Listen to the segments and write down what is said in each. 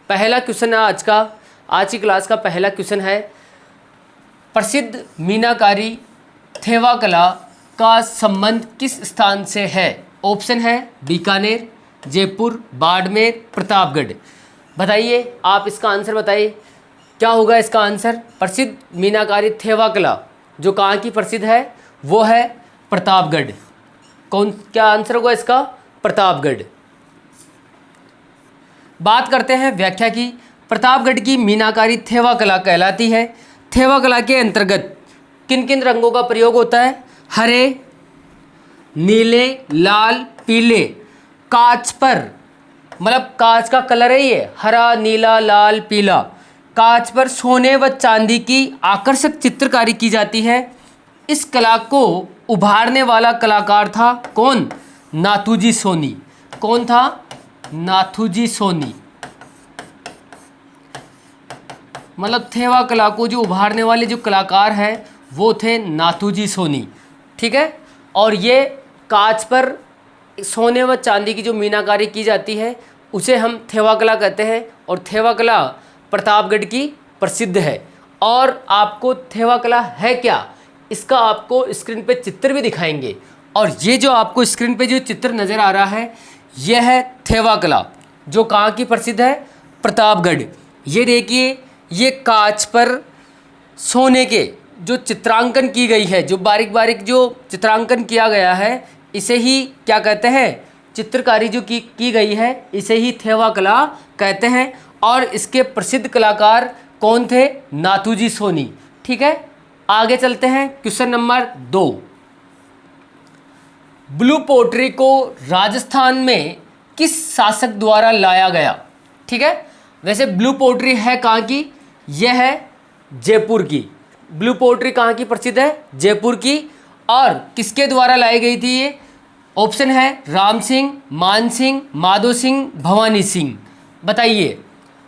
पहला क्वेश्चन है आज की क्लास का पहला क्वेश्चन है, प्रसिद्ध मीनाकारी थेवा कला का संबंध किस स्थान से है? ऑप्शन है बीकानेर, जयपुर, बाड़मेर, प्रतापगढ़। बताइए, आप इसका आंसर बताइए, क्या होगा इसका आंसर? प्रसिद्ध मीनाकारी थेवा कला जो कहाँ की प्रसिद्ध है वो है प्रतापगढ़। क्या आंसर होगा इसका? प्रतापगढ़। बात करते हैं व्याख्या की। प्रतापगढ़ की मीनाकारी थेवा कला कहलाती है। थेवा कला के अंतर्गत किन किन रंगों का प्रयोग होता है? हरे, नीले, लाल, पीले। कांच पर, मतलब कांच का कलर है ये, हरा, नीला, लाल, पीला। कांच पर सोने व चांदी की आकर्षक चित्रकारी की जाती है। इस कला को उभारने वाला कलाकार था कौन? नाथूजी सोनी। कौन था? नाथूजी सोनी। मतलब थेवा कला को जो उभारने वाले जो कलाकार हैं वो थे नाथूजी सोनी। ठीक है। और ये कांच पर सोने व चांदी की जो मीनाकारी की जाती है उसे हम थेवा कला कहते हैं। और थेवा कला प्रतापगढ़ की प्रसिद्ध है। और आपको थेवा कला है क्या, इसका आपको स्क्रीन पे चित्र भी दिखाएंगे। और ये जो आपको स्क्रीन पे जो चित्र नज़र आ रहा है यह है थेवा कला जो कहाँ की प्रसिद्ध है? प्रतापगढ़। ये देखिए, ये कांच पर सोने के जो चित्रांकन की गई है, जो बारीक बारीक जो चित्रांकन किया गया है, इसे ही क्या कहते हैं? चित्रकारी जो की गई है इसे ही थेवा कला कहते हैं। और इसके प्रसिद्ध कलाकार कौन थे? नाथूजी सोनी। ठीक है, आगे चलते हैं। क्वेश्चन नंबर 2, ब्लू पोट्री को राजस्थान में किस शासक द्वारा लाया गया? ठीक है, वैसे ब्लू पोट्री है कहाँ की? यह है जयपुर की। ब्लू पोट्री कहाँ की प्रसिद्ध है? जयपुर की। और किसके द्वारा लाई गई थी ये? ऑप्शन है राम सिंह, मान सिंह, माधो सिंह, भवानी सिंह। बताइए,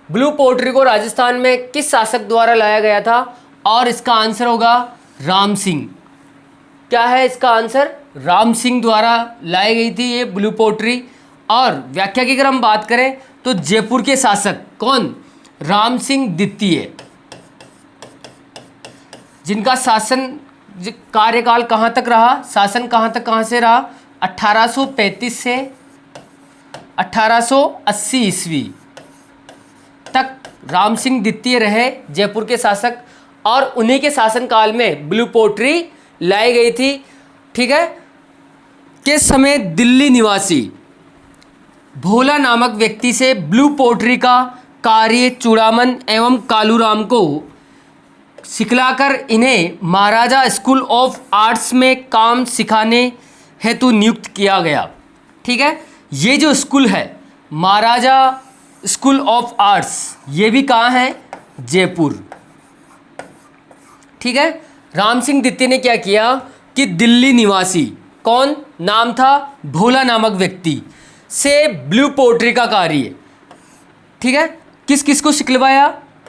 ब्लू पोट्री को राजस्थान में किस शासक द्वारा लाया गया था? और इसका आंसर होगा राम सिंह। क्या है इसका आंसर? राम सिंह द्वारा लाई गई थी ये ब्लू पोट्री। और व्याख्या की अगर हम बात करें तो जयपुर के शासक कौन? राम सिंह द्वितीय, जिनका शासन कार्यकाल कहाँ तक रहा? शासन कहाँ से रहा? 1835 से 1880 ईस्वी तक राम सिंह द्वितीय रहे जयपुर के शासक। और उन्हीं के शासनकाल में ब्लू पोट्री लाई गई थी। ठीक है। किस समय दिल्ली निवासी भोला नामक व्यक्ति से ब्लू पोट्री का कार्य चूड़ामन एवं कालूराम को सिखलाकर इन्हें महाराजा स्कूल ऑफ आर्ट्स में काम सिखाने हेतु नियुक्त किया गया? ठीक है, ये जो स्कूल है महाराजा स्कूल ऑफ आर्ट्स, ये भी कहाँ है? जयपुर। ठीक है। राम सिंह द्वितीय ने क्या किया कि दिल्ली निवासी कौन नाम था? भोला नामक व्यक्ति से ब्लू पोट्री का कार्य, ठीक है, किस किस को सिखलवाया?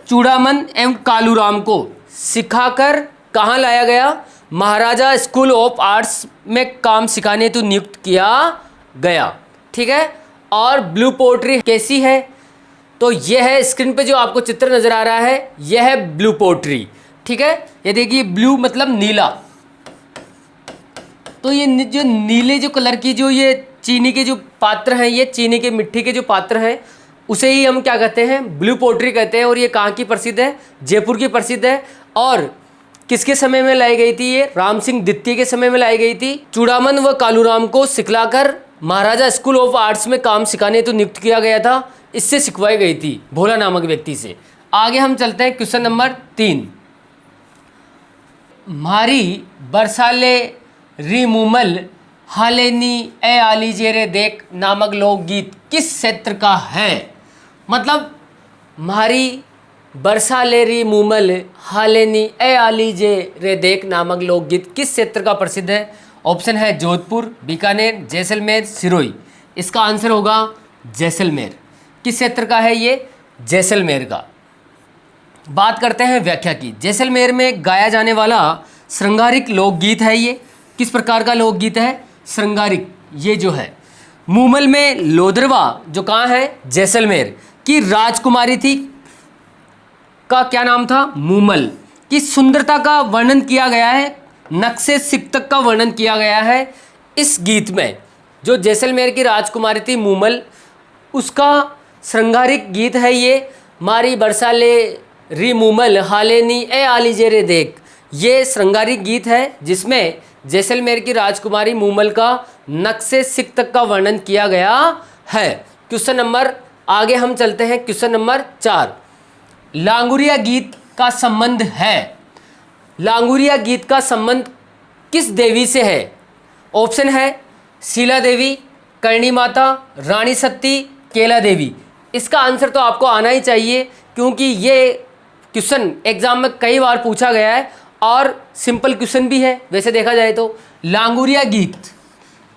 चूड़ामन एवं कालूराम को सिखाकर कहाँ लाया गया? महाराजा स्कूल ऑफ आर्ट्स में काम सिखाने तो नियुक्त किया गया। ठीक है। और ब्लू पोट्री कैसी है? तो यह है स्क्रीन पे जो आपको चित्र नज़र आ रहा है, यह है ब्लू पोट्री। ठीक है, ये देखिए, ब्लू मतलब नीला। तो ये जो नीले जो कलर की जो ये चीनी के जो पात्र हैं, ये चीनी के मिट्टी के जो पात्र हैं, उसे ही हम क्या कहते हैं? ब्लू पोट्री कहते हैं। और ये कहाँ की प्रसिद्ध है? जयपुर की प्रसिद्ध है। और किसके समय में लाई गई थी ये? राम सिंह द्वितीय के समय में लाई गई थी। चूड़ामन व कालूराम को सिखलाकर महाराजा स्कूल ऑफ आर्ट्स में काम सिखाने तो नियुक्त किया गया था। इससे सिखवाई गई थी भोला नामक व्यक्ति से। आगे हम चलते हैं क्वेश्चन नंबर 3, म्हारी बरसाले रिमूमल हालेनी ए आलीजे रे देख नामक लोकगीत किस क्षेत्र का है? मतलब म्हारी बरसाले रिमूमल हालेनी ए आलीजे रे देख नामक लोकगीत किस क्षेत्र का प्रसिद्ध है? ऑप्शन है जोधपुर, बीकानेर, जैसलमेर, सिरोही। इसका आंसर होगा जैसलमेर। किस क्षेत्र का है ये? जैसलमेर का। बात करते हैं व्याख्या की। जैसलमेर में गाया जाने वाला श्रृंगारिक लोकगीत है ये। किस प्रकार का लोकगीत है? श्रृंगारिक। ये जो है मूमल में लोदरवा जो कहाँ है? जैसलमेर। की राजकुमारी थी, का क्या नाम था, मूमल। की सुंदरता का वर्णन किया गया है, नक्शे सिकतक का वर्णन किया गया है इस गीत में। जो जैसलमेर की राजकुमारी थी मूमल, उसका श्रृंगारिक गीत है ये, मारी बरसाले री मूमल हालेनी ए आलीजे रे देख। ये श्रृंगारिक गीत है जिसमें जैसलमेर की राजकुमारी मूमल का नक्शे सिकतक का वर्णन किया गया है। क्वेश्चन नंबर, आगे हम चलते हैं, क्वेश्चन नंबर 4। लांगुरिया गीत का संबंध है, लांगुरिया गीत का संबंध किस देवी से है? ऑप्शन है शीला देवी, करणी माता, रानी सती, केला देवी। इसका आंसर तो आपको आना ही चाहिए, क्योंकि ये क्वेश्चन एग्जाम में कई बार पूछा गया है और सिंपल क्वेश्चन भी है वैसे देखा जाए तो। लांगुरिया गीत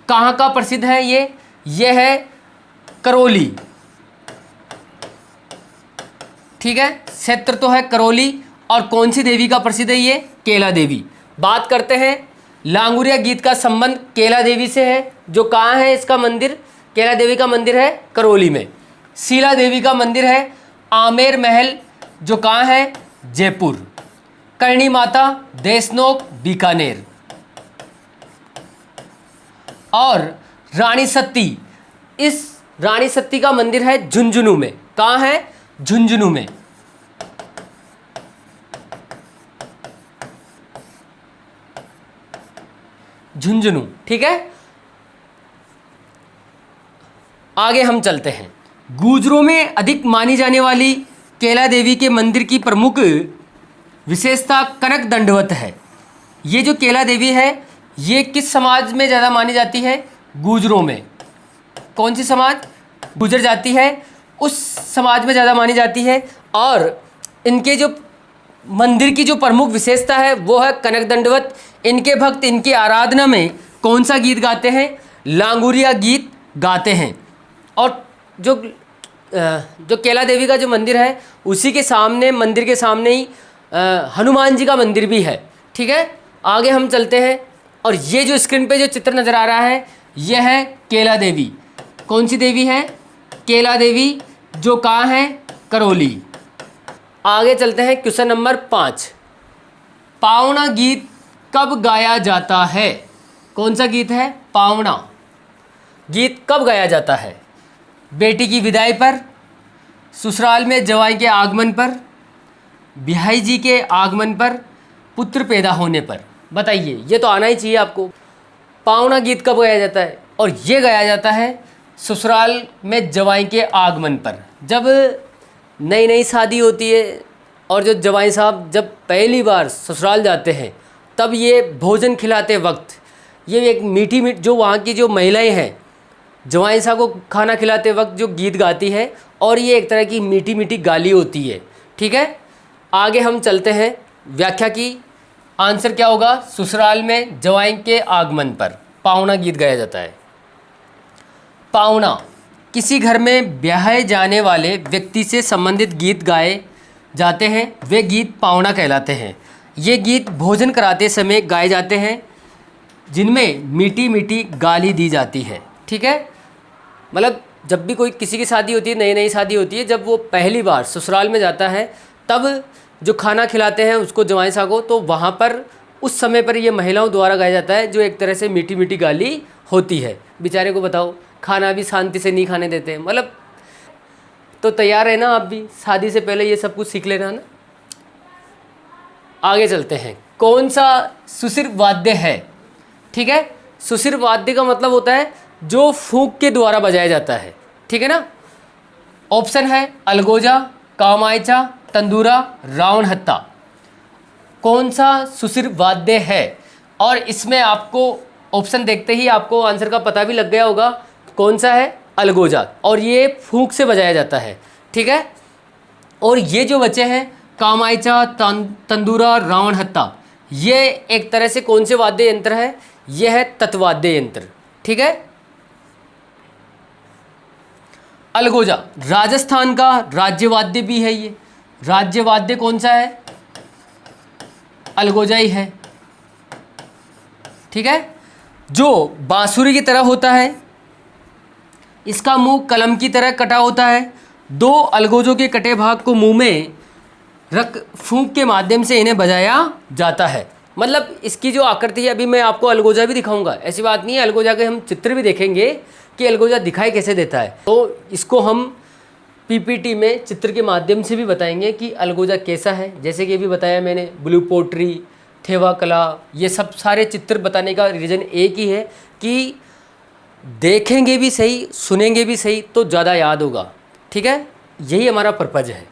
कहाँ का प्रसिद्ध है? ये है करौली, ठीक है, क्षेत्र तो है करौली। और कौन सी देवी का प्रसिद्ध है? ये केला देवी। बात करते हैं, लांगुरिया गीत का संबंध केला देवी से है, जो कहाँ है इसका मंदिर? केला देवी का मंदिर है करौली में। शीला देवी का मंदिर है आमेर महल, जो कहाँ है? जयपुर। करणी माता देशनोक बीकानेर। और रानी सती, इस रानी सती का मंदिर है झुंझुनू में। कहाँ है? झुंझुनू में। झुंझुनू, ठीक है। आगे हम चलते हैं। गुजरों में अधिक मानी जाने वाली केला देवी के मंदिर की प्रमुख विशेषता कनक दंडवत है। ये जो केला देवी है, ये किस समाज में ज़्यादा मानी जाती है? गुजरों में। कौन सी समाज? गुजर जाती है, उस समाज में ज़्यादा मानी जाती है। और इनके जो मंदिर की जो प्रमुख विशेषता है वो है कनक दंडवत। इनके भक्त इनकी आराधना में कौन सा गीत गाते हैं? लांगुरिया गीत गाते हैं। और जो केला देवी का जो मंदिर है, उसी के सामने, मंदिर के सामने ही हनुमान जी का मंदिर भी है, ठीक है। आगे हम चलते हैं, और ये जो स्क्रीन पे जो चित्र नज़र आ रहा है, यह है केला देवी। कौन सी देवी है? केला देवी, जो कहाँ है? करौली। आगे चलते हैं, क्वेश्चन नंबर 5। पावना गीत कब गाया जाता है? कौन सा गीत है? पावना गीत कब गाया जाता है? बेटी की विदाई पर, ससुराल में जवाई के आगमन पर, बिहाई जी के आगमन पर, पुत्र पैदा होने पर। बताइए, ये तो आना ही चाहिए आपको। पावना गीत कब गाया जाता है? और ये गाया जाता है ससुराल में जवाई के आगमन पर। जब नई नई शादी होती है और जो जवाई साहब जब पहली बार ससुराल जाते हैं, तब ये भोजन खिलाते वक्त ये एक मीठी जो वहाँ की जो महिलाएं हैं, जवाई साहब को खाना खिलाते वक्त जो गीत गाती है, और ये एक तरह की मीठी मीठी गाली होती है, ठीक है। आगे हम चलते हैं, व्याख्या की। आंसर क्या होगा? ससुराल में जवाई के आगमन पर पावना गीत गाया जाता है। पावना किसी घर में ब्याहे जाने वाले व्यक्ति से संबंधित गीत गाए जाते हैं, वे गीत पावना कहलाते हैं। ये गीत भोजन कराते समय गाए जाते हैं, जिनमें मीठी मीठी गाली दी जाती है, ठीक है। मतलब जब भी कोई किसी की शादी होती है, नई नई शादी होती है, जब वो पहली बार ससुराल में जाता है, तब जो खाना खिलाते हैं उसको, जवाई साहब को, तो वहाँ पर उस समय पर ये महिलाओं द्वारा गाया जाता है, जो एक तरह से मीठी मीठी गाली होती है। बेचारे को बताओ, खाना भी शांति से नहीं खाने देते हैं। मतलब तो तैयार है ना आप भी, शादी से पहले ये सब कुछ सीख लेना ना। आगे चलते हैं, कौन सा सुशिर वाद्य है? ठीक है, सुशिर वाद्य का मतलब होता है जो फूंक के द्वारा बजाया जाता है, ठीक है ना। ऑप्शन है अलगोजा, कामायचा, तंदूरा, रावण हत्ता। कौन सा सुशिर वाद्य है? और इसमें आपको ऑप्शन देखते ही आपको आंसर का पता भी लग गया होगा। कौन सा है? अलगोजा। और ये फूंक से बजाया जाता है, ठीक है। और ये जो बचे हैं कामायचा, तंदूरा, रावण हत्ता, ये एक तरह से कौन से वाद्य यंत्र है? यह है तत्वाद्य यंत्र, ठीक है। अलगोजा राजस्थान का राज्यवाद्य भी है। ये राज्यवाद्य कौन सा है? अलगोजा ही है, ठीक है। जो बांसुरी की तरह होता है, इसका मुंह कलम की तरह कटा होता है, दो अलगोजों के कटे भाग को मुंह में रख फूंक के माध्यम से इन्हें बजाया जाता है। मतलब इसकी जो आकृति है, अभी मैं आपको अलगोजा भी दिखाऊंगा, ऐसी बात नहीं है, अलगोजा के हम चित्र भी देखेंगे कि अलगोजा दिखाई कैसे देता है। तो इसको हम पीपीटी में चित्र के माध्यम से भी बताएंगे कि अलगोजा कैसा है। जैसे कि अभी बताया मैंने, ब्लू पोट्री, थेवा कला, ये सब सारे चित्र बताने का रीज़न एक ही है कि देखेंगे भी सही, सुनेंगे भी सही तो ज़्यादा याद होगा। ठीक है, यही हमारा पर्पज़ है।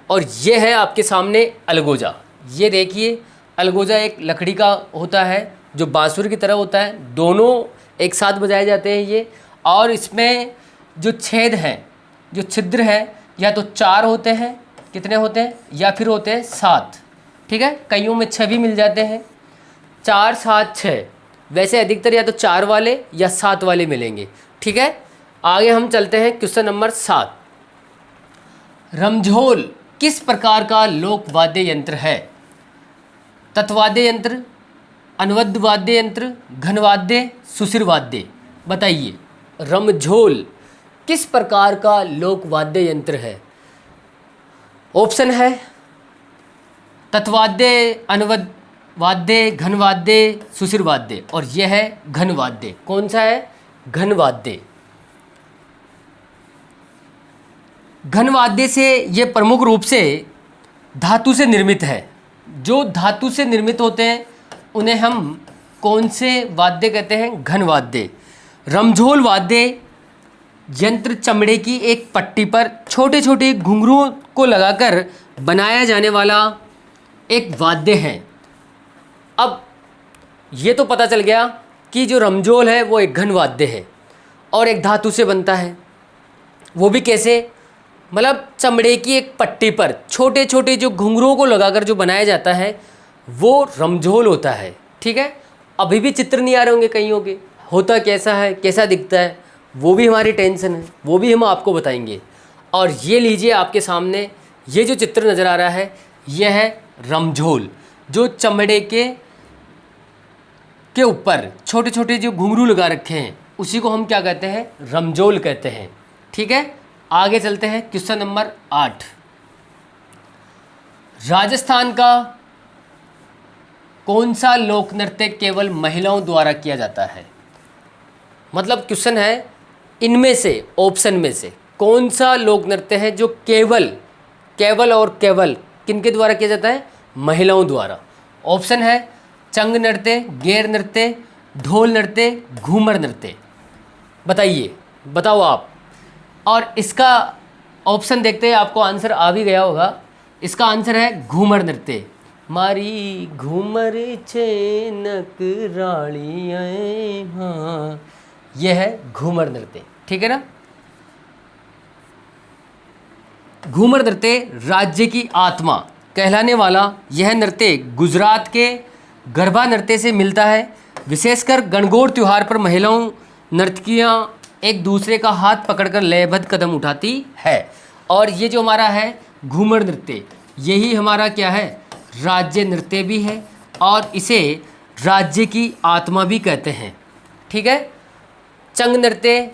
और ये है आपके सामने अलगोजा। ये देखिए, अलगोजा एक लकड़ी का होता है जो बांसुरी की तरह होता है, दोनों एक साथ बजाए जाते हैं ये। और इसमें जो छेद हैं, जो छिद्र है, या तो 4 होते हैं, कितने होते हैं, या फिर होते हैं 7। ठीक है, कईयों में 6 भी मिल जाते हैं, 4 7 6। वैसे अधिकतर या तो 4 वाले या 7 वाले मिलेंगे। ठीक है, आगे हम चलते हैं क्वेश्चन नंबर 7। रमझोल किस प्रकार का लोक वाद्य यंत्र है? तत्वाद्य यंत्र, अनुवद्ध वाद्य यंत्र, घनवाद्य, सुशिर वाद्य। बताइए, रमझोल किस प्रकार का लोक वाद्य यंत्र है? ऑप्शन है तत्वाद्य, अनुवद्ध वाद्य, घनवाद्य, सुशिर वाद्य, और यह है घनवाद्य। कौन सा है? घनवाद्य। घनवाद्य से ये प्रमुख रूप से धातु से निर्मित है। जो धातु से निर्मित होते हैं उन्हें हम कौन से वाद्य कहते हैं? घनवाद्य। रमझोल वाद्य यंत्र चमड़े की एक पट्टी पर छोटे छोटे घुंघरुओं को लगाकर बनाया जाने वाला एक वाद्य है। अब ये तो पता चल गया कि जो रमझोल है वो एक घन वाद्य है और एक धातु से बनता है। वो भी कैसे? मतलब चमड़े की एक पट्टी पर छोटे छोटे जो घुंघरुओं को लगाकर जो बनाया जाता है वो रमझोल होता है। ठीक है, अभी भी चित्र नहीं आ रहे होंगे कईयों के, होता कैसा है, कैसा दिखता है, वो भी हमारी टेंशन है, वो भी हम आपको बताएंगे। और ये लीजिए आपके सामने ये जो चित्र नज़र आ रहा है, यह है रमझोल। जो चमड़े के ऊपर छोटे छोटे जो घुंघरू लगा रखे हैं उसी को हम क्या कहते हैं? रमझोल कहते हैं। ठीक है, आगे चलते हैं क्वेश्चन नंबर 8। राजस्थान का कौन सा लोक नृत्य केवल महिलाओं द्वारा किया जाता है? मतलब क्वेश्चन है इनमें से, ऑप्शन में से कौन सा लोक नृत्य है जो केवल और केवल किनके द्वारा किया जाता है? महिलाओं द्वारा। ऑप्शन है चंग नृत्य, गेर नृत्य, ढोल नृत्य, घूमर नृत्य। बताइए, बताओ आप। और इसका ऑप्शन देखते हैं, आपको आंसर आ भी गया होगा। इसका आंसर है घूमर नृत्य। मारी घूमर छेनक राड़ियाँ, हाँ, यह है घूमर नृत्य। ठीक है ना। घूमर नृत्य राज्य की आत्मा कहलाने वाला यह नृत्य गुजरात के गरबा नृत्य से मिलता है। विशेषकर गणगौर त्यौहार पर महिलाओं नर्तकियाँ एक दूसरे का हाथ पकड़कर लयबद्ध कदम उठाती है। और ये जो हमारा है घूमर नृत्य, यही हमारा क्या है? राज्य नृत्य भी है और इसे राज्य की आत्मा भी कहते हैं। ठीक है। चंग नृत्य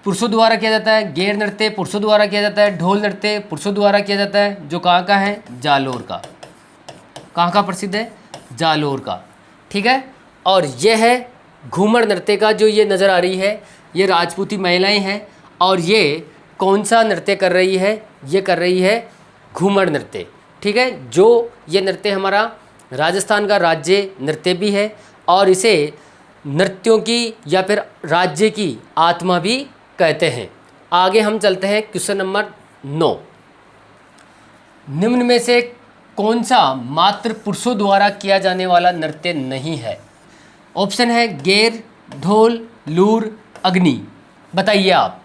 पुरुषों द्वारा किया जाता है, गेर नृत्य पुरुषों द्वारा किया जाता है, ढोल नृत्य पुरुषों द्वारा किया जाता है, जो कहाँ का है? जालोर का। कहाँ का प्रसिद्ध है? जालोर का। ठीक है। और यह है घूमर नृत्य का, जो ये नज़र आ रही है ये राजपूती महिलाएं हैं और ये कौन सा नृत्य कर रही है? ये कर रही है घूमर नृत्य। ठीक है, जो ये नृत्य हमारा राजस्थान का राज्य नृत्य भी है और इसे नृत्यों की या फिर राज्य की आत्मा भी कहते हैं। आगे हम चलते हैं क्वेश्चन नंबर 9। निम्न में से कौन सा मात्र पुरुषों द्वारा किया जाने वाला नृत्य नहीं है? ऑप्शन है गेर, ढोल, लूर, अग्नि। बताइए आप,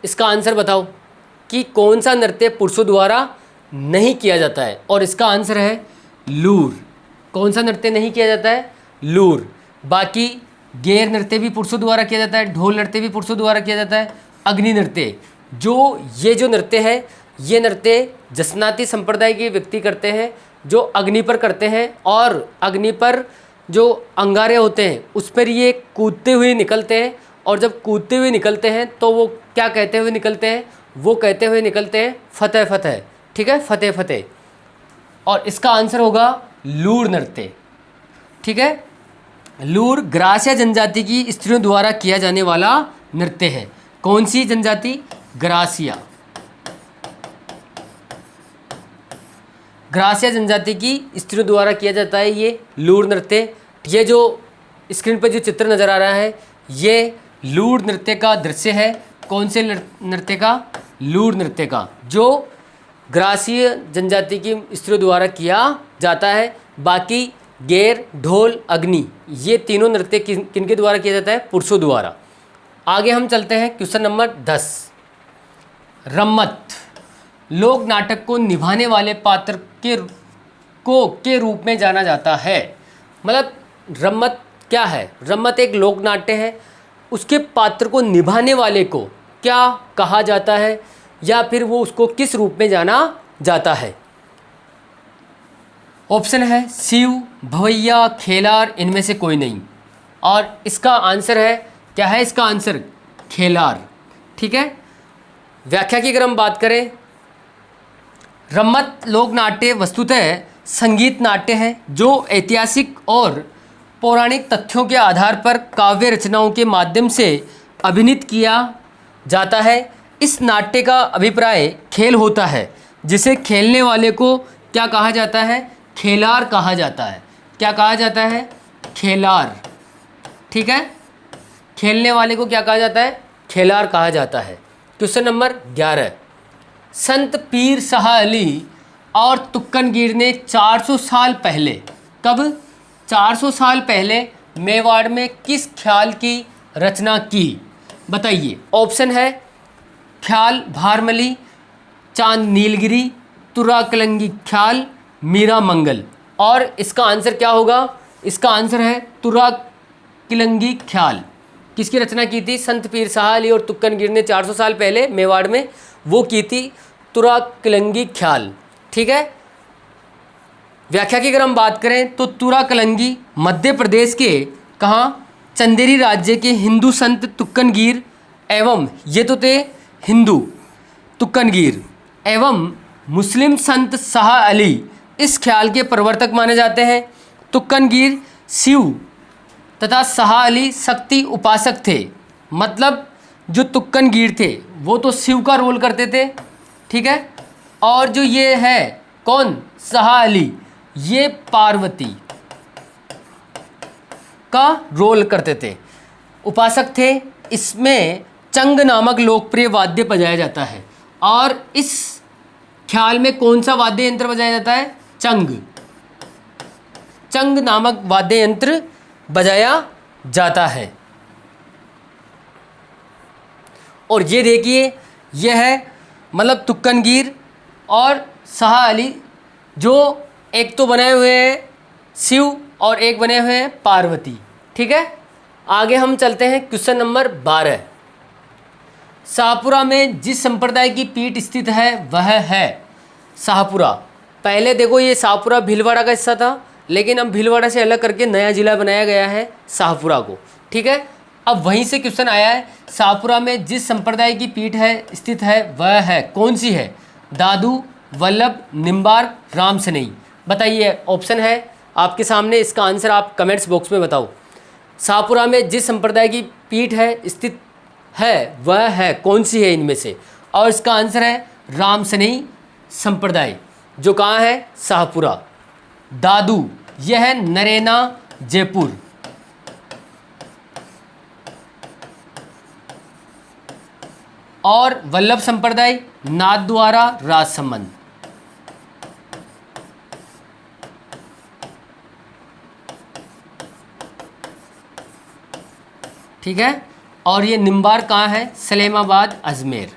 इसका आंसर बताओ कि कौन सा नृत्य पुरुषों द्वारा नहीं किया जाता है। और इसका आंसर है लूर। कौन सा नृत्य नहीं किया जाता है? लूर। बाकी गेर नृत्य भी पुरुषों द्वारा किया जाता है, ढोल नृत्य भी पुरुषों द्वारा किया जाता है, अग्नि नृत्य, ये जो नृत्य है ये नृत्य जसनाती संप्रदाय के व्यक्ति करते हैं, जो अग्नि पर करते हैं और अग्नि पर जो अंगारे होते हैं उस पर ये कूदते हुए निकलते हैं। और जब कूदते हुए निकलते हैं तो वो क्या कहते हुए निकलते हैं? वो कहते हुए निकलते हैं फतेह फतेह, ठीक है, फतेह फतेह। और इसका आंसर होगा लूर नृत्य, ठीक है। लूर ग्रासिया जनजाति की स्त्रियों द्वारा किया जाने वाला नृत्य है। कौन सी जनजाति? ग्रासिया। ग्रासिया जनजाति की स्त्रियों द्वारा किया जाता है ये लूर नृत्य। ये जो स्क्रीन पर जो चित्र नज़र आ रहा है ये लूर नृत्य का दृश्य है। कौन से नृत्य का? लूर नृत्य का, जो ग्रासीय जनजाति की स्त्रियों द्वारा किया जाता है। बाकी गेर, ढोल, अग्नि, ये तीनों नृत्य किनके द्वारा किया जाता है? पुरुषों द्वारा। आगे हम चलते हैं क्वेश्चन नंबर 10। रम्मत लोक नाटक को निभाने वाले पात्र के रूप में जाना जाता है। मतलब रम्मत क्या है? रम्मत एक लोक नाट्य है, उसके पात्र को निभाने वाले को क्या कहा जाता है, या फिर वो उसको किस रूप में जाना जाता है? ऑप्शन है शिव, भवैया, खेलार, इनमें से कोई नहीं। और इसका आंसर है, क्या है इसका आंसर? खेलार, ठीक है। व्याख्या की अगर हम बात करें, रम्मत लोक नाट्य वस्तुतः संगीत नाट्य है जो ऐतिहासिक और पौराणिक तथ्यों के आधार पर काव्य रचनाओं के माध्यम से अभिनीत किया जाता है। इस नाट्य का अभिप्राय खेल होता है, जिसे खेलने वाले को क्या कहा जाता है? खेलार कहा जाता है। क्या कहा जाता है? खेलार, ठीक है। खेलने वाले को क्या कहा जाता है? खेलार कहा जाता है। Question number 11। संत पीर शाह अली और तुक्कनगीर ने 400 साल पहले, कब? 400 साल पहले मेवाड़ में किस ख्याल की रचना की? बताइए। ऑप्शन है ख्याल भारमली, चांद नीलगिरी, तुरा कलंगी ख्याल, मीरा मंगल। और इसका आंसर क्या होगा? इसका आंसर है तुरा किलंगी ख्याल। किसकी रचना की थी? संत पीर शाह अली और तुक्कनगीर ने 400 साल पहले मेवाड़ में वो की थी तुरा किलंगी ख्याल, ठीक है। व्याख्या की अगर हम बात करें तो तुरा कलंगी मध्य प्रदेश के कहाँ? चंदेरी राज्य के हिंदू संत तुक्कनगीर एवं, ये तो थे हिंदू तुक्कनगीर, एवं मुस्लिम संत शाह अली इस ख्याल के प्रवर्तक माने जाते हैं। तुक्कनगीर शिव तथा शाह अली शक्ति उपासक थे। मतलब जो तुक्कनगीर थे वो तो शिव का रोल करते थे, ठीक है। और जो ये है कौन? शाह अली, ये पार्वती का रोल करते थे, उपासक थे। इसमें चंग नामक लोकप्रिय वाद्य बजाया जाता है। और इस ख्याल में कौन सा वाद्य यंत्र बजाया जाता है? चंग। चंग नामक वाद्य यंत्र बजाया जाता है। और ये देखिए, यह है मतलब तुक्कनगीर और शाह अली, जो एक तो बने हुए हैं शिव और एक बने हुए हैं पार्वती, ठीक है। आगे हम चलते हैं क्वेश्चन नंबर 12। शाहपुरा में जिस संप्रदाय की पीठ स्थित है वह है शाहपुरा। पहले देखो ये शाहपुरा भीलवाड़ा का हिस्सा था, लेकिन अब भीलवाड़ा से अलग करके नया जिला बनाया गया है शाहपुरा को, ठीक है। अब वहीं से क्वेश्चन आया है, शाहपुरा में जिस संप्रदाय की पीठ है स्थित है वह है, कौन सी है? दादू, वल्लभ, निम्बार, राम सनई। बताइए। ऑप्शन है आपके सामने, इसका आंसर आप कमेंट्स बॉक्स में बताओ। शाहपुरा में जिस संप्रदाय की पीठ है स्थित है वह है, कौन सी है इनमें से? और इसका आंसर है राम सनई संप्रदाय, जो कहाँ है? शाहपुरा। दादू, यह है नरेना, जयपुर। और वल्लभ संप्रदाय नाथद्वारा, राजसमंद। ठीक है। और ये निम्बार कहाँ है? सलेमाबाद, अजमेर।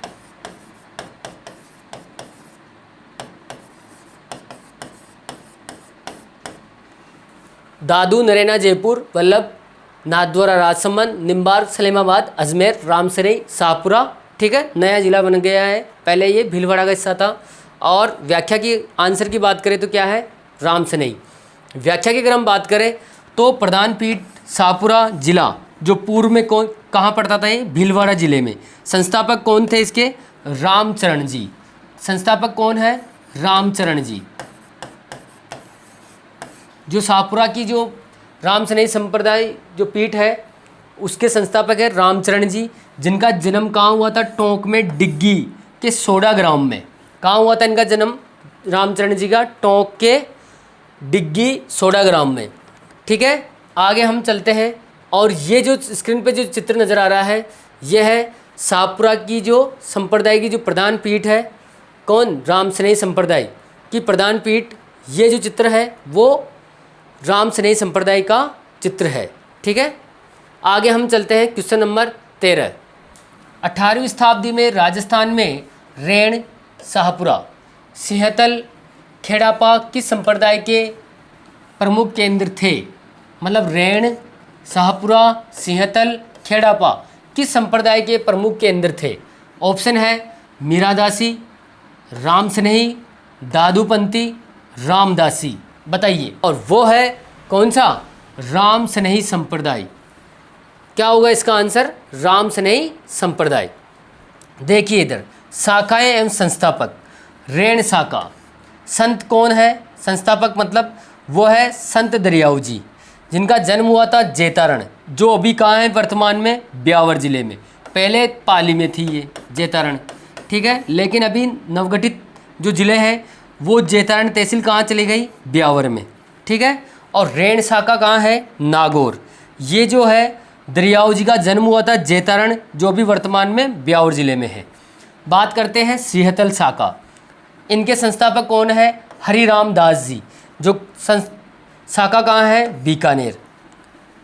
दादू, नरेना, जयपुर, वल्लभ, नाथद्वारा, राजसमंद, निम्बार, सलेमाबाद, अजमेर, रामसरई, शाहपुरा, ठीक है। नया जिला बन गया है, पहले ये भीलवाड़ा का हिस्सा था। और व्याख्या की आंसर की बात करें तो क्या है? रामसनई। व्याख्या की अगर हम बात करें तो प्रधान पीठ शाहपुरा जिला, जो पूर्व में कौन कहाँ पड़ता था? ये भीलवाड़ा जिले में। संस्थापक कौन थे इसके? रामचरण जी। संस्थापक कौन है? रामचरण जी। जो शाहपुरा की जो राम स्नेही संप्रदाय जो पीठ है उसके संस्थापक है रामचरण जी, जिनका जन्म कहाँ हुआ था? टोंक में डिग्गी के सोडा ग्राम में। कहाँ हुआ था इनका जन्म? रामचरण जी का टोंक के डिग्गी सोडा ग्राम में। ठीक है, आगे हम चलते हैं। और ये जो स्क्रीन पे जो चित्र नज़र आ रहा है यह है शाहपुरा की जो संप्रदाय की जो प्रधान पीठ है। कौन? राम स्नेही संप्रदाय की प्रधान पीठ। ये जो चित्र है वो राम स्नेही संप्रदाय का चित्र है। ठीक है, आगे हम चलते हैं। Question number 13। 18वीं शताब्दी में राजस्थान में रेण, शाहपुरा, सिंहतल, खेड़ापा किस संप्रदाय के प्रमुख केंद्र थे? मतलब रेण, शाहपुरा, सिंहतल, खेड़ापा किस संप्रदाय के प्रमुख केंद्र थे? ऑप्शन है मीरादासी, राम स्नेही, दादूपंथी, रामदासी। बताइए। और वो है कौन सा? राम स्नेही संप्रदाय। क्या होगा इसका आंसर? राम स्नेही संप्रदाय। देखिए इधर शाखाएं एवं संस्थापक। रेण शाखा, संत कौन है? संस्थापक मतलब वो है संत दरियाऊ जी, जिनका जन्म हुआ था जेतारण, जो अभी कहाँ है वर्तमान में? ब्यावर जिले में। पहले पाली में थी ये जेतारण। ठीक है, लेकिन अभी नवगठित जो जिले हैं वो जेतारण तहसील कहाँ चली गई? ब्यावर में। ठीक है, और रेण शाखा कहाँ है? नागौर। ये जो है दरियाऊ जी का जन्म हुआ था जेतारण, जो अभी वर्तमान में ब्यावर जिले में है। बात करते हैं सिंहतल शाखा। इनके संस्थापक कौन है? हरिराम दास जी, जो शाखा कहाँ है? बीकानेर।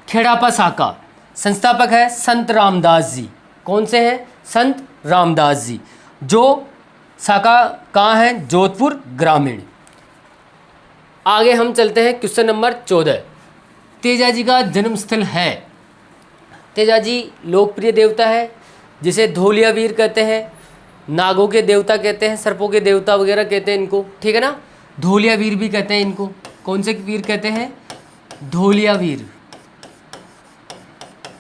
खेड़ापा शाखा, संस्थापक है संत रामदास जी। कौन से हैं? संत रामदास जी, जो शाखा कहाँ है? जोधपुर ग्रामीण। आगे हम चलते हैं। Question number 14। तेजाजी का जन्म स्थल है। तेजाजी लोकप्रिय देवता है, जिसे धोलिया वीर कहते हैं, नागों के देवता कहते हैं, सर्पों के देवता वगैरह कहते हैं इनको। ठीक है ना, धोलिया वीर भी कहते हैं इनको। कौन से वीर कहते हैं? धोलिया वीर।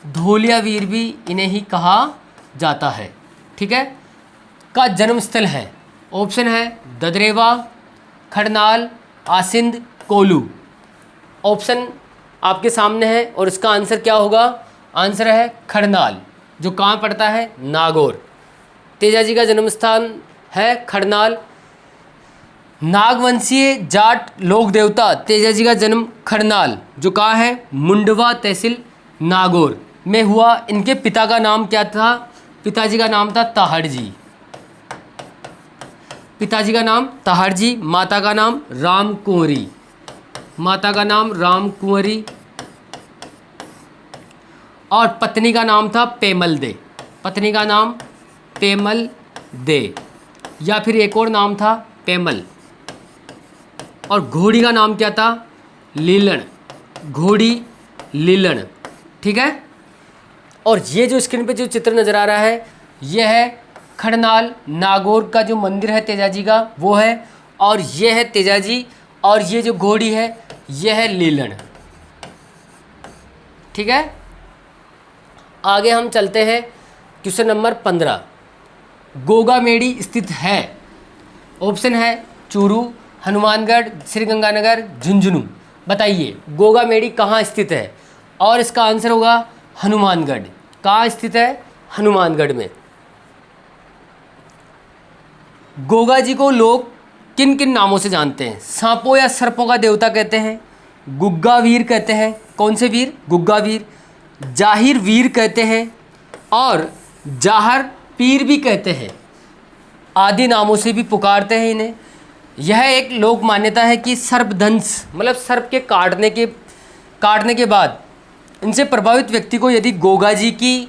धोलिया वीर भी इन्हें ही कहा जाता है। ठीक है, का जन्म स्थल है। ऑप्शन है ददरेवा, खड़नाल, आसिंद, कोलू। ऑप्शन आपके सामने है और इसका आंसर क्या होगा? आंसर है खड़नाल, जो कहाँ पड़ता है? नागौर। तेजाजी का जन्म स्थान है खड़नाल। नागवंशीय जाट लोक देवता तेजाजी का जन्म खड़नाल, जो कहाँ है? मुंडवा तहसील नागौर में हुआ। इनके पिता का नाम क्या था? पिताजी का नाम था ताहड़ जी। पिताजी का नाम ताहड़ जी, माता का नाम राम कुंवरी। माता का नाम राम कुंवरी और पत्नी का नाम था पेमल दे। पत्नी का नाम पेमल दे, या फिर एक और नाम था पेमल। और घोड़ी का नाम क्या था? लीलन। घोड़ी लीलन। ठीक है, और ये जो स्क्रीन पे जो चित्र नज़र आ रहा है यह है खड़नाल नागौर का जो मंदिर है तेजाजी का, वो है। और ये है तेजाजी, और ये जो घोड़ी है यह है लीलन। ठीक है, आगे हम चलते हैं। Question number 15। गोगामेड़ी स्थित है। ऑप्शन है चूरू, हनुमानगढ़, श्रीगंगानगर, झुंझुनू। बताइए गोगामेड़ी कहाँ स्थित है? और इसका आंसर होगा हनुमानगढ़। कहाँ स्थित है? हनुमानगढ़ में। गोगा जी को लोग किन किन नामों से जानते हैं? सांपों या सर्पों का देवता कहते हैं, गुग्गा वीर कहते हैं। कौन से वीर? गुग्गा वीर। जाहिर वीर कहते हैं और जाहर पीर भी कहते हैं। आदि नामों से भी पुकारते हैं इन्हें। यह एक लोक मान्यता है कि सर्पदंश मतलब सर्प के काटने के बाद इनसे प्रभावित व्यक्ति को यदि गोगा जी की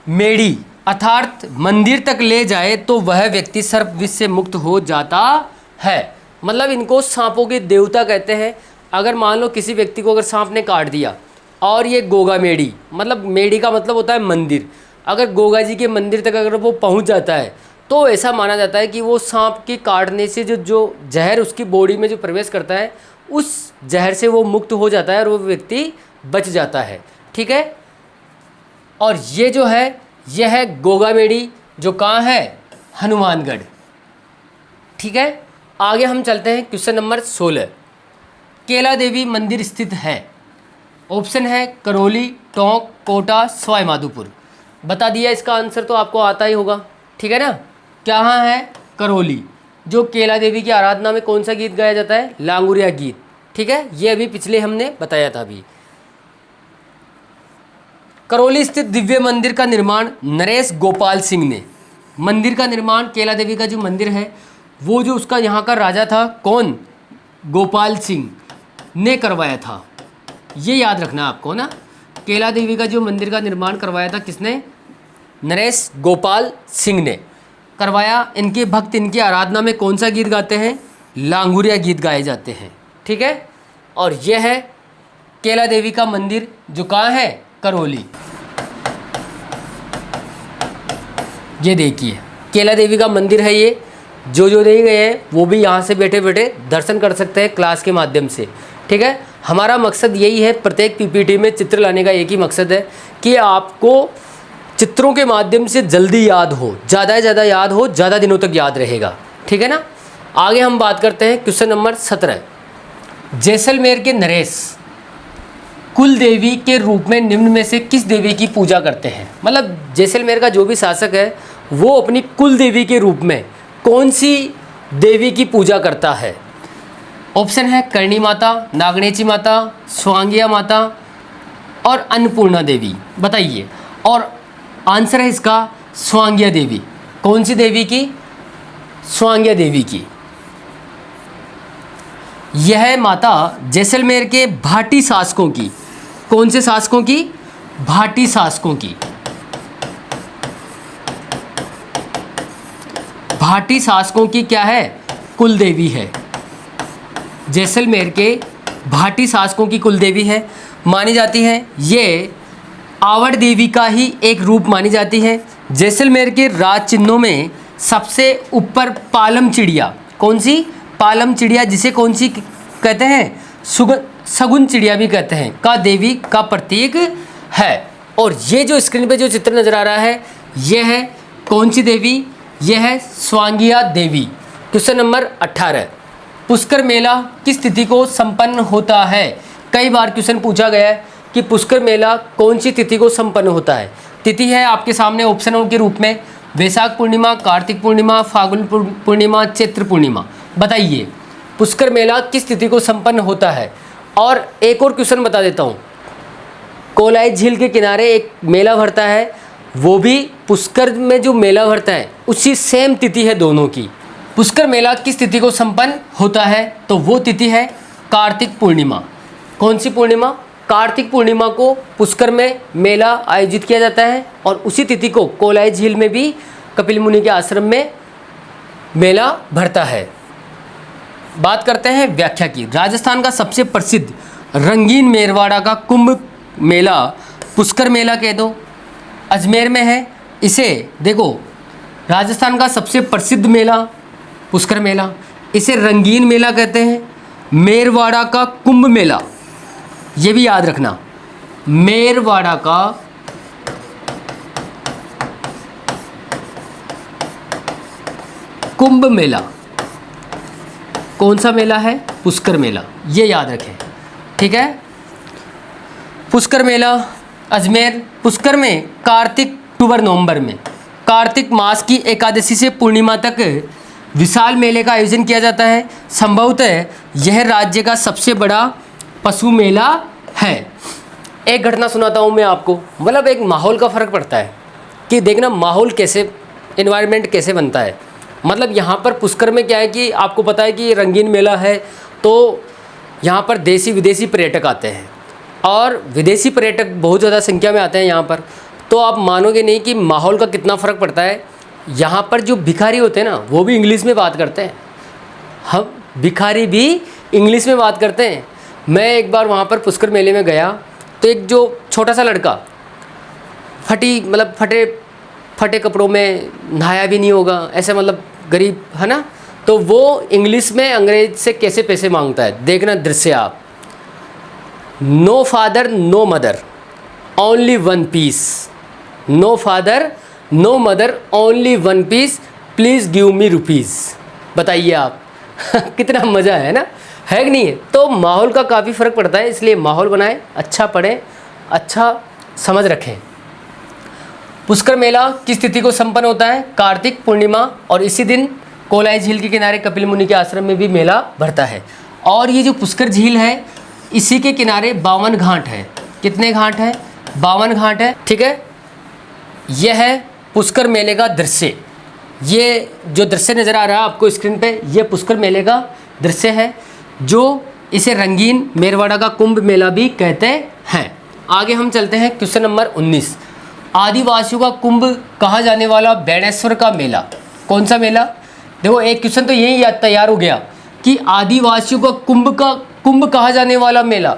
मेड़ी अर्थात मंदिर तक ले जाए तो वह व्यक्ति सर्प विष से मुक्त हो जाता है। मतलब इनको सांपों के देवता कहते हैं। अगर मान लो किसी व्यक्ति को अगर सांप ने काट दिया और ये गोगा मेड़ी, मतलब मेड़ी का मतलब होता है मंदिर, अगर गोगा जी के मंदिर तक अगर वो पहुंच जाता है तो ऐसा माना जाता है कि वो सांप के काटने से जो जहर उसकी बॉडी में जो प्रवेश करता है उस जहर से वो मुक्त हो जाता है और वो व्यक्ति बच जाता है। ठीक है, और ये जो है यह है गोगामेड़ी, जो कहाँ है? हनुमानगढ़। ठीक है, आगे हम चलते हैं क्वेश्चन नंबर 16। केला देवी मंदिर स्थित है। ऑप्शन है करौली, टोंक, कोटा, सवाई माधोपुर। बता दिया, इसका आंसर तो आपको आता ही होगा। ठीक है ना, कहाँ है? करौली। जो केला देवी की आराधना में कौन सा गीत गाया जाता है? लांगुरिया गीत। ठीक है, ये अभी पिछले हमने बताया था अभी। करौली स्थित दिव्य मंदिर का निर्माण नरेश गोपाल सिंह ने। मंदिर का निर्माण, केला देवी का जो मंदिर है वो जो उसका यहाँ का राजा था, कौन? गोपाल सिंह ने करवाया था। ये याद रखना आपको ना, केला देवी का जो मंदिर का निर्माण करवाया था किसने? नरेश गोपाल सिंह ने करवाया। इनके भक्त इनकी आराधना में कौन सा गीत गाते हैं? लांगुरिया गीत गाए जाते हैं। ठीक है, और यह है केला देवी का मंदिर जो कहाँ है? करौली। ये देखिए केला देवी का मंदिर है। ये जो नहीं गए हैं वो भी यहाँ से बैठे बैठे दर्शन कर सकते हैं क्लास के माध्यम से। ठीक है, हमारा मकसद यही है, प्रत्येक पीपीटी में चित्र लाने का एक ही मकसद है कि आपको चित्रों के माध्यम से जल्दी याद हो, ज़्यादा से ज़्यादा याद हो, ज़्यादा दिनों तक याद रहेगा। ठीक है ना, आगे हम बात करते हैं क्वेश्चन नंबर 17। जैसलमेर के नरेश कुल देवी के रूप में निम्न में से किस देवी की पूजा करते हैं? मतलब जैसलमेर का जो भी शासक है वो अपनी कुल देवी के रूप में कौन सी देवी की पूजा करता है? ऑप्शन है करणी माता, नागणेची माता, स्वांगिया माता और अन्नपूर्णा देवी। बताइए, और आंसर है इसका स्वांगिया देवी। कौन सी देवी की? स्वांगिया देवी की। यह माता जैसलमेर के भाटी शासकों की, कौन से शासकों की? भाटी शासकों की। भाटी शासकों की क्या है? कुल देवी है। जैसलमेर के भाटी शासकों की कुल देवी है, मानी जाती है। ये आवड़ देवी का ही एक रूप मानी जाती है। जैसलमेर के राज चिन्हों में सबसे ऊपर पालम चिड़िया, कौन सी? पालम चिड़िया, जिसे कौन सी कहते हैं? शगुन चिड़िया भी कहते हैं, का देवी का प्रतीक है। और ये जो स्क्रीन पे जो चित्र नजर आ रहा है यह है कौन सी देवी? यह है स्वांगिया देवी। Question number 18। पुष्कर मेला किस तिथि को संपन्न होता है? कई बार क्वेश्चन पूछा गया है कि पुष्कर मेला कौन सी तिथि को संपन्न होता है। तिथि है आपके सामने ऑप्शनों के रूप में वैशाख पूर्णिमा, कार्तिक पूर्णिमा, फाल्गुन पूर्णिमा, चैत्र पूर्णिमा। बताइए पुष्कर मेला किस तिथि को संपन्न होता है? और एक और क्वेश्चन बता देता हूँ, कोलाई झील के किनारे एक मेला भरता है, वो भी पुष्कर में जो मेला भरता है उसी सेम तिथि है दोनों की। पुष्कर मेला किस तिथि को संपन्न होता है? तो वो तिथि है कार्तिक पूर्णिमा। कौन सी पूर्णिमा? कार्तिक पूर्णिमा को पुष्कर में मेला आयोजित किया जाता है और उसी तिथि को कोलाई झील में भी कपिल मुनि के आश्रम में मेला भरता है। बात करते हैं व्याख्या की। राजस्थान का सबसे प्रसिद्ध रंगीन मेरवाड़ा का कुंभ मेला पुष्कर मेला कह दो, अजमेर में है। इसे देखो, राजस्थान का सबसे प्रसिद्ध मेला पुष्कर मेला, इसे रंगीन मेला कहते हैं। मेरवाड़ा का कुंभ मेला, ये भी याद रखना, मेरवाड़ा का कुंभ मेला कौन सा मेला है? पुष्कर मेला, ये याद रखें। ठीक है, पुष्कर मेला अजमेर। पुष्कर में कार्तिक अक्टूबर नवंबर में कार्तिक मास की एकादशी से पूर्णिमा तक विशाल मेले का आयोजन किया जाता है। संभवतः यह राज्य का सबसे बड़ा पशु मेला है। एक घटना सुनाता हूँ मैं आपको, मतलब एक माहौल का फ़र्क पड़ता है कि देखना माहौल कैसे, एनवायरनमेंट कैसे बनता है। मतलब यहाँ पर पुष्कर में क्या है कि आपको पता है कि ये रंगीन मेला है, तो यहाँ पर देसी विदेशी पर्यटक आते हैं और विदेशी पर्यटक बहुत ज़्यादा संख्या में आते हैं यहाँ पर। तो आप मानोगे नहीं कि माहौल का कितना फ़र्क पड़ता है। यहाँ पर जो भिखारी होते हैं ना, वो भी इंग्लिश में बात करते हैं, हम भिखारी भी इंग्लिश में बात करते हैं। मैं एक बार वहाँ पर पुष्कर मेले में गया तो एक जो छोटा सा लड़का फटे कपड़ों में, नहाया भी नहीं होगा, ऐसे मतलब गरीब है ना, तो वो इंग्लिश में अंग्रेज से कैसे पैसे मांगता है, देखना दृश्य आप। No father no mother only one piece, no father no mother only one piece, please give me rupees. बताइए आप कितना मज़ा है कि नहीं है। तो माहौल का काफ़ी फ़र्क पड़ता है, इसलिए माहौल बनाएं, अच्छा पढ़ें, अच्छा समझ रखें। पुष्कर मेला किस तिथि को संपन्न होता है? कार्तिक पूर्णिमा, और इसी दिन कोलाई झील के किनारे कपिल मुनि के आश्रम में भी मेला भरता है। और ये जो पुष्कर झील है, इसी के किनारे 52 घाट है। कितने घाट हैं? 52 घाट है, ठीक है। यह है पुष्कर मेले का दृश्य। ये जो दृश्य नज़र आ रहा है आपको स्क्रीन पे, ये पुष्कर मेले का दृश्य है, जो इसे रंगीन मेरवाड़ा का कुंभ मेला भी कहते हैं। आगे हम चलते हैं क्वेश्चन नंबर 19। आदिवासियों का कुंभ कहा जाने वाला बेणेश्वर का मेला कौन सा मेला? देखो एक क्वेश्चन तो यही याद तैयार हो गया कि आदिवासियों का कुंभ कहा जाने वाला मेला,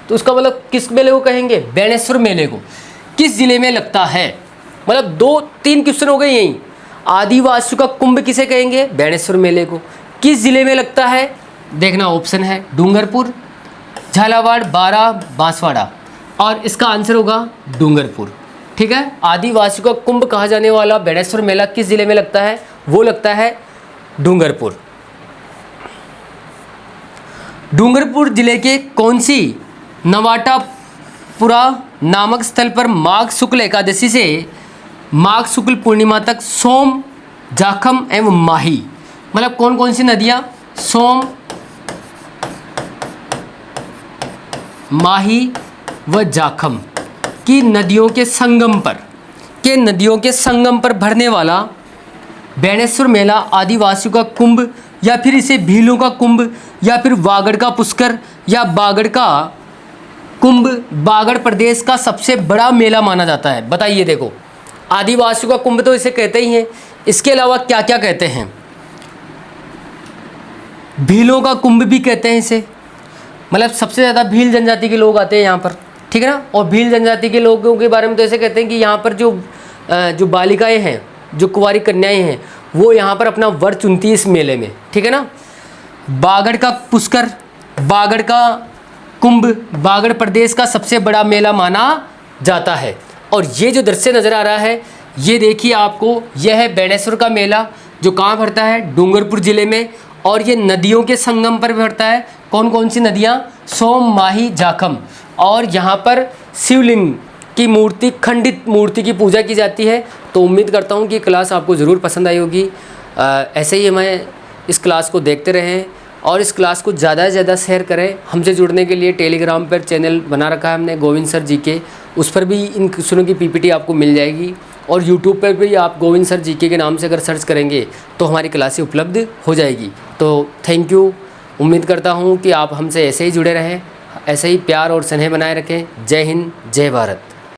तो उसका मतलब किस मेले को कहेंगे? बेणेश्वर मेले को। किस जिले में लगता है? मतलब 2-3 क्वेश्चन हो गए यहीं। आदिवासियों का कुंभ किसे कहेंगे? बेणेश्वर मेले को। किस जिले में लगता है? देखना ऑप्शन है डूंगरपुर, झालावाड़, बारा, बांसवाड़ा, और इसका आंसर होगा डूंगरपुर, ठीक है। आदिवासियों का कुंभ कहा जाने वाला बेणेश्वर मेला किस जिले में लगता है? वो लगता है डूंगरपुर। डूंगरपुर जिले के कौन सी नवाटापुरा नामक स्थल पर माघ शुक्ल एकादशी से माघ शुक्ल पूर्णिमा तक सोम, जाखम एवं माही, मतलब कौन कौन सी नदियाँ? सोम, माही व जाखम की नदियों के संगम पर भरने वाला बेणेश्वर मेला आदिवासियों का कुंभ, या फिर इसे भीलों का कुंभ, या फिर वागड़ का पुष्कर, या बागड़ का कुंभ, बागड़ प्रदेश का सबसे बड़ा मेला माना जाता है। बताइए, देखो आदिवासियों का कुंभ तो इसे कहते ही हैं, इसके अलावा क्या क्या कहते हैं? भीलों का कुंभ भी कहते हैं इसे, मतलब सबसे ज़्यादा भील जनजाति के लोग आते हैं यहाँ पर, ठीक है ना। और भील जनजाति के लोगों के बारे में तो ऐसे कहते हैं कि यहाँ पर जो बालिकाएं हैं, जो कुंवारी कन्याएं हैं, वो यहाँ पर अपना वर चुनती है इस मेले में, ठीक है ना। बागड़ का पुष्कर, बागड़ का कुंभ, बागड़ प्रदेश का सबसे बड़ा मेला माना जाता है। और ये जो दृश्य नज़र आ रहा है, ये देखिए आपको, यह है बेणेश्वर का मेला, जो कहाँ भरता है? डूंगरपुर ज़िले में। और ये नदियों के संगम पर भरता है। कौन कौन सी नदियाँ? सोम, माही, जाखम। और यहाँ पर शिवलिंग की मूर्ति, खंडित मूर्ति की पूजा की जाती है। तो उम्मीद करता हूँ कि क्लास आपको ज़रूर पसंद आई होगी। ऐसे ही हमें इस क्लास को देखते रहें और इस क्लास को ज़्यादा से ज़्यादा शेयर करें। हमसे जुड़ने के लिए टेलीग्राम पर चैनल बना रखा है हमने, गोविंद सर जी के, उस पर भी इन क्वेश्चनों की पीपीटी आपको मिल जाएगी। और यूट्यूब पर भी आप गोविंद सर जीके के नाम से अगर सर्च करेंगे तो हमारी क्लासें उपलब्ध हो जाएगी। तो थैंक यू। उम्मीद करता हूँ कि आप हमसे ऐसे ही जुड़े रहें, ऐसे ही प्यार और स्नेह बनाए रखें। जय हिंद, जय भारत।